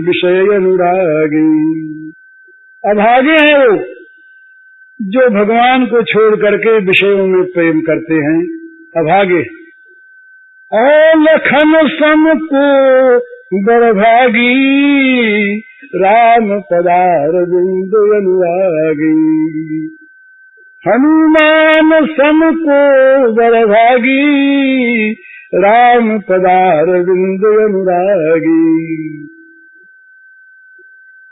विषय अनुरागी। अभागे हैं वो जो भगवान को छोड़ करके विषयों में प्रेम करते हैं, अभागे। लखन सम को बड़भागी, राम पदारविंद अनुरागी। हनुमान सम को बड़भागी, राम पदारविंद अनुरागी।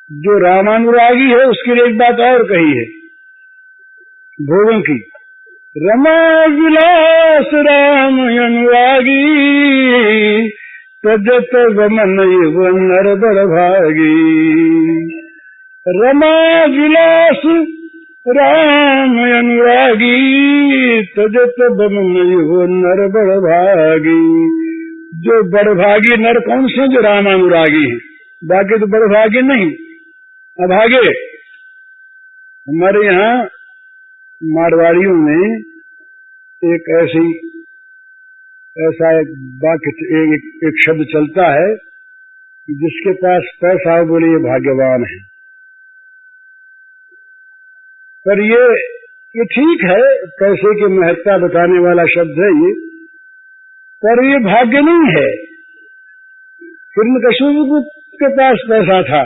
जो रामानुरागी है उसके लिए एक बात और कही है भोगों की। रमा विलास राम अनुरागी, तजत गमन नर बड़भागी। रमा विलास राम अनुरागी, तजत गमन नर बड़भागी। जो बड़भागी नर कौन से? जो रामानुरागी है, बाकी तो बड़भागी नहीं, अभागे। हमारे यहाँ मारवाड़ियों में एक ऐसा एक वाक्य, एक शब्द चलता है कि जिसके पास पैसा हो बोले ये भाग्यवान है। पर ये ठीक है, पैसे की महत्ता बताने वाला शब्द है ये, पर ये भाग्य नहीं है। हिरण्यकशिपु के पास पैसा था,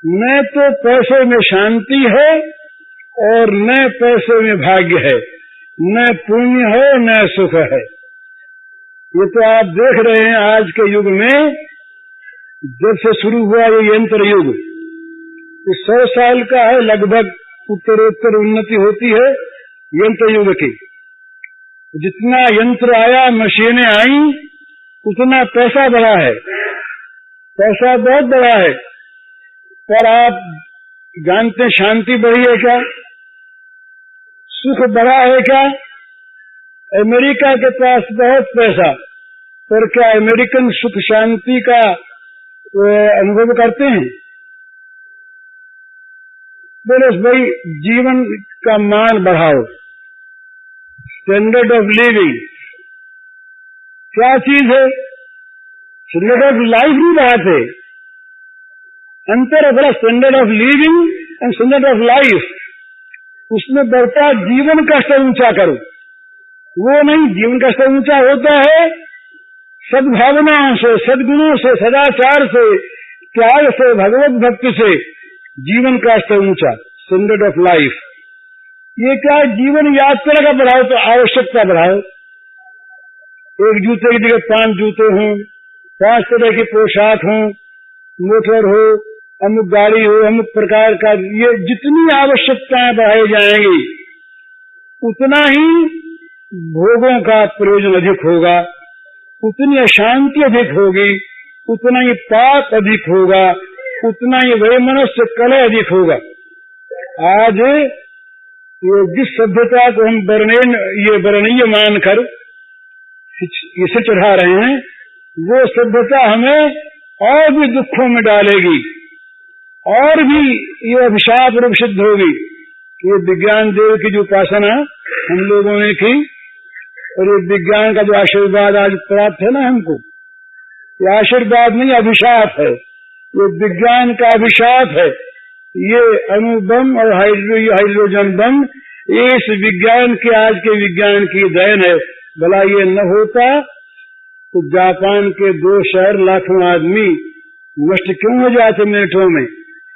न तो पैसे में शांति है और न पैसे में भाग्य है, न पुण्य है न सुख है। ये तो आप देख रहे हैं आज के युग में, जब से शुरू हुआ ये यंत्र युग, 100 साल का है लगभग, उत्तरोत्तर उन्नति होती है यंत्र युग की। जितना यंत्र आया, मशीनें आई, उतना पैसा बढ़ा है, पैसा बहुत बड़ा है। पर आप जानते हैं शांति बढ़ी है क्या? सुख बढ़ा है क्या? अमेरिका के पास बहुत पैसा, पर क्या अमेरिकन सुख शांति का अनुभव करते हैं? बोले भाई जीवन का मान बढ़ाओ, स्टैंडर्ड ऑफ लिविंग। क्या चीज है? स्टैंडर्ड ऑफ लाइफ की बात है। अंतर है बड़ा, standard of living and standard of life. उसमें बढ़ता जीवन का स्तर ऊंचा करो, वो नहीं। जीवन का स्तर ऊंचा होता है सद्भावनाओं से, सद्गुणों से, सदाचार से, त्याग से, भगवत भक्ति से। जीवन का स्तर ऊंचा, स्टैंडर्ड ऑफ लाइफ। ये क्या? जीवन यात्रा का बढ़ाओ तो आवश्यकता बढ़ाओ। एक जूते की जगह 5 जूते हों, 5 तरह की पोशाक हों, मोटर हो, अमुक गाड़ी हो, अमुक प्रकार का, ये जितनी आवश्यकताएं बढ़ाई जाएंगी उतना ही भोगों का प्रयोजन अधिक होगा, उतनी अशांति अधिक होगी, उतना ही पाप अधिक होगा, उतना ही वैमनस्य कलह अधिक होगा। आज ये जिस सभ्यता को हम वर्णनीय मानकर इसे चढ़ा रहे हैं, वो सभ्यता हमें और भी दुखों में डालेगी, और भी ये अभिशाप रूप सिद्ध होगी। ये विज्ञान देव की जो उपासना हम लोगों ने की, और ये विज्ञान का जो आशीर्वाद आज प्राप्त है ना हमको, ये आशीर्वाद नहीं अभिशाप है, ये विज्ञान का अभिशाप है। ये अणुबम और हाइड्रोजन बम, ये इस विज्ञान के, आज के विज्ञान की देन है। भला ये न होता तो जापान के 2 शहर लाखों आदमी नष्ट क्यों हो जाते मिनटों में।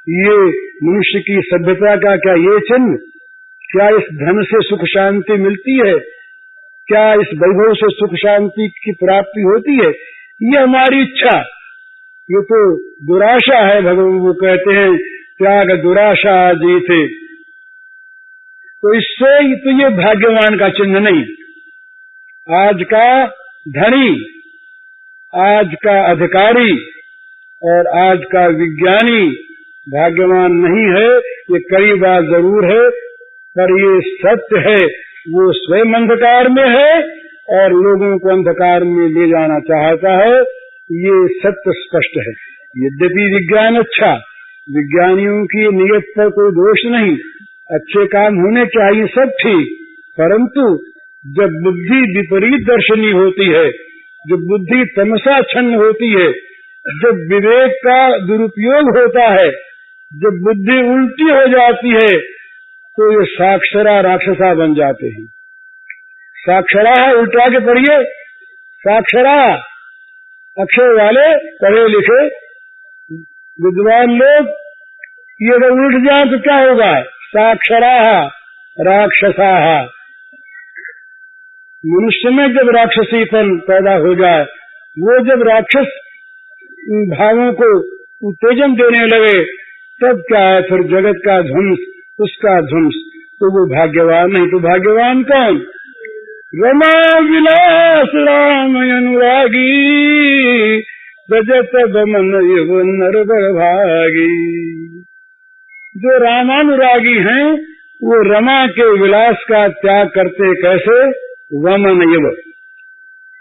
ये मनुष्य की सभ्यता का क्या ये चिन्ह? क्या इस धन से सुख शांति मिलती है? क्या इस वैभव से सुख शांति की प्राप्ति होती है? ये हमारी इच्छा, ये तो दुराशा है। भगवान वो कहते हैं त्याग दुराशा जीते। तो इससे तो ये भाग्यवान का चिन्ह नहीं। आज का धनी, आज का अधिकारी और आज का विज्ञानी भाग्यवान नहीं है, ये कई बार जरूर है, पर ये सत्य है। वो स्वयं अंधकार में है और लोगों को अंधकार में ले जाना चाहता है, ये सत्य स्पष्ट है। यद्यपि विज्ञान अच्छा, विज्ञानियों की नियत पर कोई दोष नहीं, अच्छे काम होने चाहिए, सब ठीक, परंतु जब बुद्धि विपरीत दर्शनी होती है, जब बुद्धि तमसा छन्न होती है, जब विवेक का दुरुपयोग होता है, जब बुद्धि उल्टी हो जाती है, तो ये साक्षरा राक्षसा बन जाते हैं। साक्षरा उल्टा के पढ़िए, साक्षरा अक्षर वाले पढ़े लिखे विद्वान लोग, ये अगर उल्ट जाए तो क्या होगा? साक्षरा राक्षसा। मनुष्य में जब राक्षसीपन पैदा हो जाए, वो जब राक्षस भावों को उत्तेजन देने लगे, तब क्या है? फिर जगत का ध्वंस, उसका ध्वंस। तो वो भाग्यवान नहीं तो भाग्यवान कौन? रमा विलास राम अनुरागी, बजत बमन नर भागी। जो रामानुरागी हैं, वो रमा के विलास का त्याग करते कैसे? वमन युव,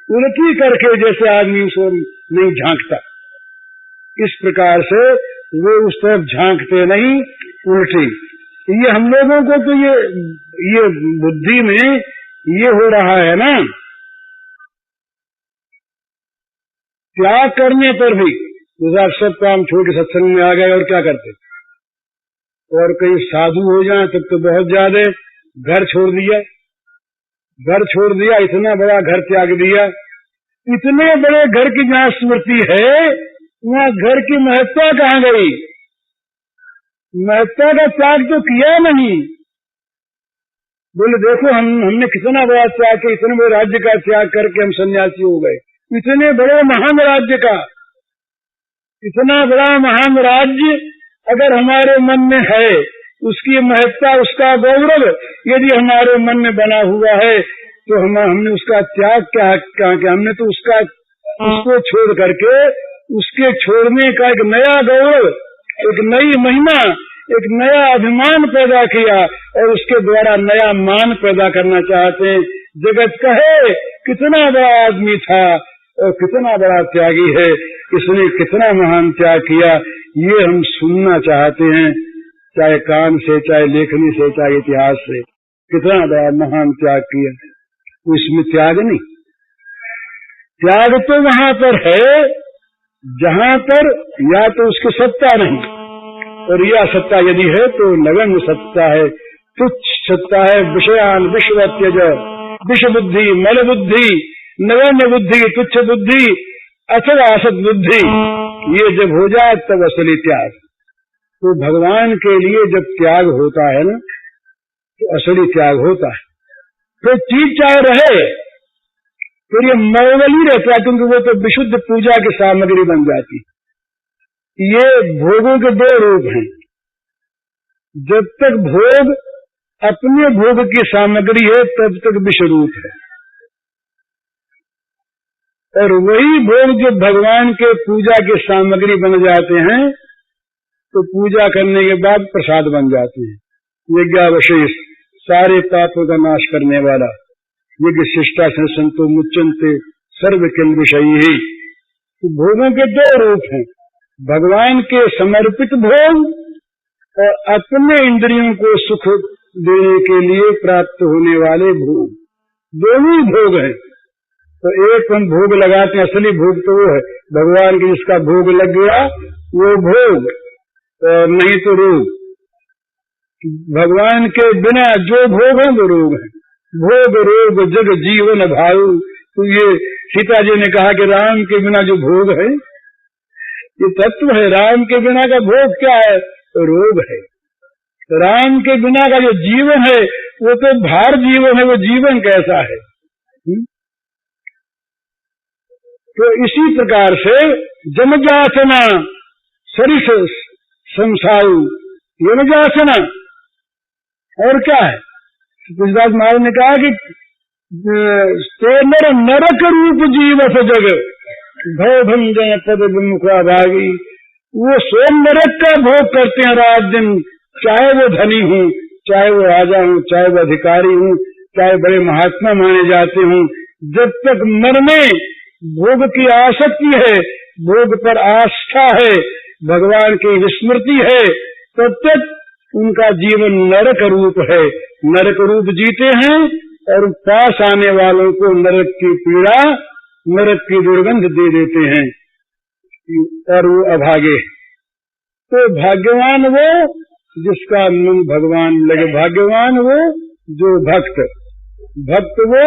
उल्टी करके, जैसे आदमी उसको नहीं झांकता, इस प्रकार से वो उस तरफ झांकते नहीं, उल्टी। ये हम लोगों को तो ये बुद्धि में ये हो रहा है ना। त्याग करने पर भी जैसे आप सब काम छोड़ के सत्संग में आ गए, और क्या करते? और कहीं साधु हो जाए तब तो बहुत ज्यादा घर छोड़ दिया, इतना बड़ा घर त्याग दिया। इतने बड़े घर की जहाँ स्मृति है, वहाँ घर की महत्ता कहाँ गई? महत्ता का त्याग तो किया नहीं। बोले देखो हमने कितना बड़ा त्याग किया, इतने बड़े राज्य का त्याग करके हम सन्यासी हो गए। इतने बड़े महान राज्य का, इतना बड़ा महान राज्य अगर हमारे मन में है, उसकी महत्ता, उसका गौरव यदि हमारे मन में बना हुआ है, तो हमने उसका त्याग क्या किया? हमने तो उसको छोड़ करके उसके छोड़ने का एक नया गौरव, एक नई महिमा, एक नया अभिमान पैदा किया, और उसके द्वारा नया मान पैदा करना चाहते हैं। जगत कहे कितना बड़ा आदमी था और कितना बड़ा त्यागी है, इसने कितना महान त्याग किया, ये हम सुनना चाहते हैं, चाहे कान से, चाहे लेखनी से, चाहे इतिहास से। कितना बड़ा महान त्याग किया, उसमें त्याग नहीं। त्याग तो वहां पर है जहां पर या तो उसकी सत्ता नहीं, और या सत्ता यदि है तो नगण्य सत्ता है, तुच्छ सत्ता है। विषयान विश्व त्यज, विष बुद्धि, मल बुद्धि, नगण्य बुद्धि, तुच्छ बुद्धि, अथवा असत बुद्धि, ये जब हो जाए तब असली त्याग। तो भगवान के लिए जब त्याग होता है ना, तो असली त्याग होता है। तो चीज चाहे रहे, फिर ये मौगली रहता है, क्योंकि वो तो विशुद्ध पूजा की सामग्री बन जाती। ये भोगों के दो रूप हैं। जब तक भोग अपने भोग की सामग्री है, तब तक विष रूप है, और वही भोग जो भगवान के पूजा की सामग्री बन जाते हैं, तो पूजा करने के बाद प्रसाद बन जाते हैं। यज्ञावशेष, सारे पापों का नाश करने वाला, यज्ञ शिष्टा संतो मुच्यन्ते सर्व किल विषयी। तो भोगों के दो रूप हैं, भगवान के समर्पित भोग और अपने इंद्रियों को सुख देने के लिए प्राप्त होने वाले भोग। दोनों ही भोग हैं। तो एक हम भोग लगाते हैं, असली भोग तो वो है भगवान के, जिसका भोग लग गया वो भोग, नहीं तो रोग। भगवान के बिना जो भोग है वो रोग है। भोग रोग जग जीवन भाव। तो ये सीता जी ने कहा कि राम के बिना जो भोग है, ये तत्व है। राम के बिना का भोग क्या है? तो रोग है। राम के बिना का जो जीवन है वो तो भार जीवन है, वो जीवन कैसा है? तो इसी प्रकार से जमजासना सरिस संसाऊ, यमजासना और क्या है? तुलसीदास महाराज ने कहा कि तेनर नरक रूप जीवस जग भय भंजन पद विमुखा भागी। वो स्वयं नरक का भोग करते हैं रात दिन, चाहे वो धनी हूँ, चाहे वो राजा हूँ, चाहे वो अधिकारी हूँ, चाहे बड़े महात्मा माने जाते हूँ। जब तक मन में भोग की आसक्ति है, भोग पर आस्था है, भगवान की विस्मृति है, तब तक उनका जीवन नरक रूप है। नरक रूप जीते हैं और पास आने वालों को नरक की पीड़ा, नरक की दुर्गंध दे देते हैं। और वो अभागे। तो भाग्यवान वो जिसका मन भगवान लगे, भाग्यवान वो जो भक्त, भक्त वो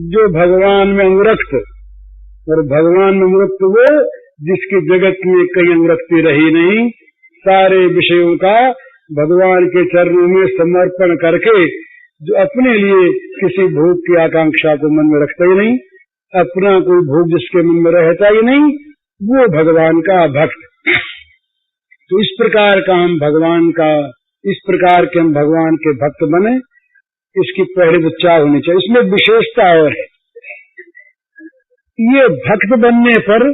जो भगवान में अनुरक्त, और भगवान में अनुरक्त वो जिसकी जगत में कहीं अनुरक्ति रही नहीं, सारे विषयों का भगवान के चरणों में समर्पण करके, जो अपने लिए किसी भोग की आकांक्षा को मन में रखता ही नहीं, अपना कोई भोग जिसके मन में रहता ही नहीं, वो भगवान का भक्त। तो इस प्रकार का हम भगवान का, इस प्रकार के हम भगवान के भक्त बने, इसकी पहले तो चाह होनी चाहिए। इसमें विशेषता और है, ये भक्त बनने पर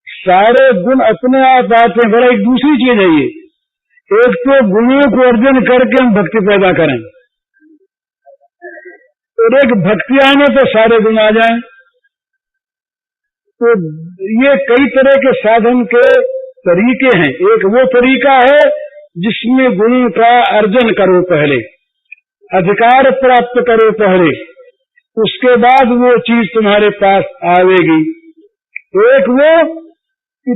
सारे गुण अपने आप आते हैं। बड़ा एक दूसरी चीज है ये, एक तो गुणों को अर्जन करके हम भक्ति पैदा करें, और एक भक्ति आने तो सारे गुण आ जाएं। तो ये कई तरह के साधन के तरीके हैं। एक वो तरीका है जिसमें गुणों का अर्जन करो, पहले अधिकार प्राप्त करो पहले, उसके बाद वो चीज तुम्हारे पास आवेगी। एक वो कि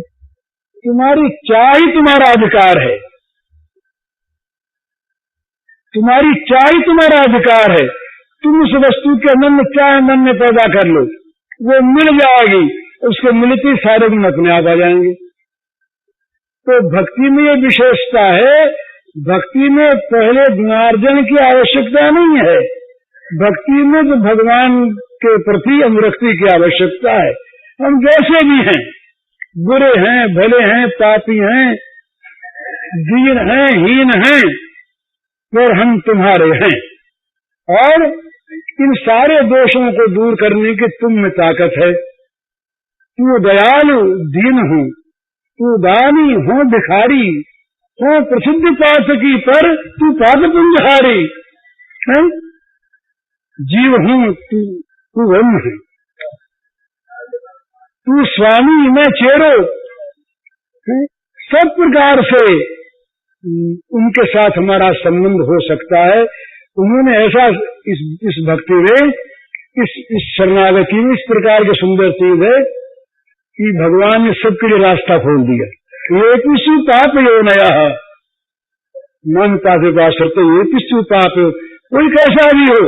तुम्हारी चाह ही तुम्हारा अधिकार है, तुम्हारी चाह ही तुम्हारा अधिकार है। तुम उस वस्तु के अनन्य चाह मन में पैदा कर लो, वो मिल जाएगी, उसको मिलती सारे गुण अपने आप आ जाएंगे। तो भक्ति में ये विशेषता है, भक्ति में पहले गुणार्जन की आवश्यकता नहीं है, भक्ति में तो भगवान के प्रति अनुरक्ति की आवश्यकता है। हम जैसे भी हैं, बुरे हैं, भले हैं, पापी हैं, दीन हैं, हीन हैं, और हम तुम्हारे हैं, और इन सारे दोषों को दूर करने की तुम में ताकत है। तू दयालु दीन हो, तू दानी हो भिखारी हो, प्रसिद्ध पातकी पर तू पाप पुंजहारी है। जीव हूँ तू ब्रह्म है, तू स्वामी मैं चेरो। सब प्रकार से उनके साथ हमारा संबंध हो सकता है। उन्होंने ऐसा इस भक्ति में, इस शरणागति में इस प्रकार की सुंदर चीज है कि भगवान ने सबके लिए रास्ता खोल दिया। ये पिशु पाप यो नया मनता से बात करते, ये पिशु पाप कोई कैसा भी हो,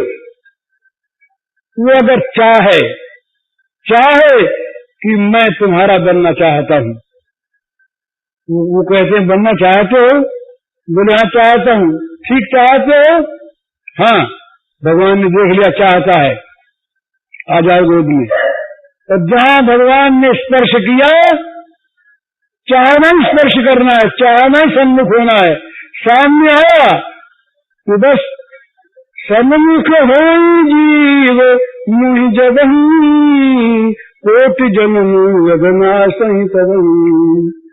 वो अगर चाहे कि मैं तुम्हारा बनना चाहता हूँ, वो कहते हैं बनना चाहते हो, बोले हाँ चाहता हूँ, ठीक चाहते हो, हाँ भगवान ने देख लिया चाहता है, आ जाओ गोद में। और जहाँ भगवान ने स्पर्श किया, चाहना ही स्पर्श करना है, चाहना ही सम्मुख होना है, सामने आया तो बस सम्मुख हो जीव मुहि जगही कोटि जन्म यगना सही तबही।